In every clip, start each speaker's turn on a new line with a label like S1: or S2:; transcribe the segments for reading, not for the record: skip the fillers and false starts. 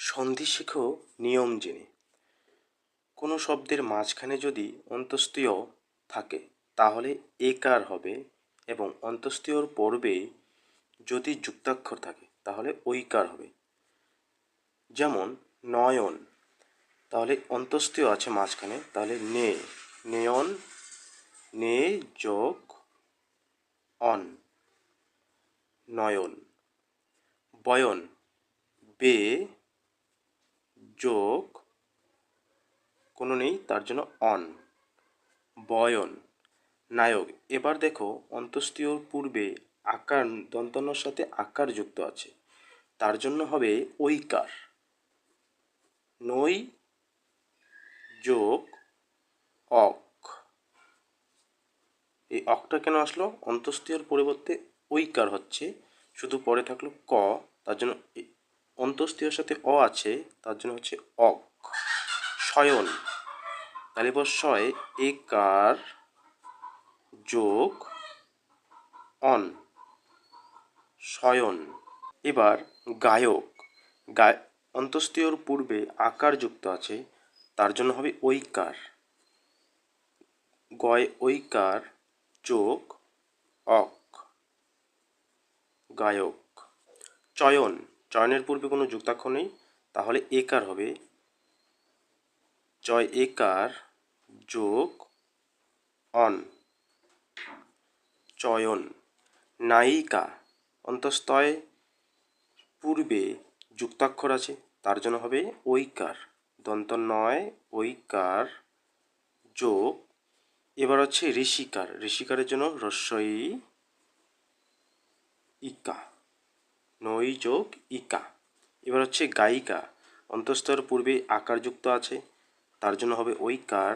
S1: সন্ধি শেখো নিয়ম জেনে। কোনো শব্দের মাঝখানে যদি অন্তস্তীয় থাকে তাহলে একার হবে, এবং অন্তস্তীয়র পূর্বে যদি যুক্তাক্ষর থাকে তাহলে ঐকার হবে। যেমন নয়ন, তাহলে অন্তস্তীয় আছে মাঝখানে, তাহলে নে, নেয়ন, নে যোগ অন, নয়ন। বয়ন, বে যোগ কোনো নেই তার জন্য অন, বয়ন। নায়ক, এবার দেখো অন্তস্তীয়র পূর্বে আকার, দন্তন্যর সাথে আকার যুক্ত আছে, তার জন্য হবে ঐকার। নই যোগ অক, এই অকটা কেন আসলো? অন্তস্তীয়র পরিবর্তে ঐকার হচ্ছে, শুধু পরে থাকলো ক, তার জন্য অন্তস্তীয়র সাথে অ আছে, তার জন্য হচ্ছে অক। শয়ন, তাহলে শয় একার যোগ অন, শয়ন। এবার গায়ক, অন্তস্তীয়র পূর্বে আকার যুক্ত আছে, তার জন্য হবে ঐকার, গয় ঐকার যোগ অক, গায়ক। চয়ন, চয়নের পূর্বে কোনো যুক্তাক্ষর নেই, তাহলে একার হবে, চয় একার যোগ অন, চয়ন। নায়িকা, অন্তস্তয় পূর্বে যুক্তাক্ষর আছে, তার জন্য হবে ঐকার, দন্ত নয় ঐকার যোগ। এবার হচ্ছে ঋষিকার, ঋষিকারের জন্য হ্রস্বই ইকা, নই যোগ ইকা। এবার হচ্ছে গায়িকা, অন্তস্তর পূর্বে আকার যুক্ত আছে, তার জন্য হবে ঐকার,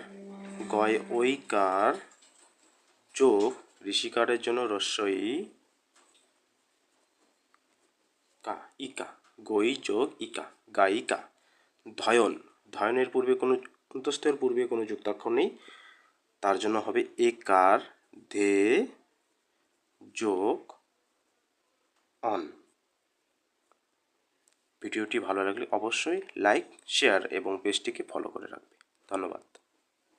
S1: গয় ঐকার যোগ ঋষিকারের জন্য হ্রস্বই কা, ইকা, গই যোগ ইকা, গায়িকা। ধয়ন, ধয়নের পূর্বে কোনো, অন্তস্থের পূর্বে কোনো যুক্তাক্ষর নেই, তার জন্য হবে একার ধে যোগ অন। ভিডিওটি ভালো লাগলে অবশ্যই লাইক, শেয়ার এবং পেজটিকে ফলো করে রাখবে। ধন্যবাদ।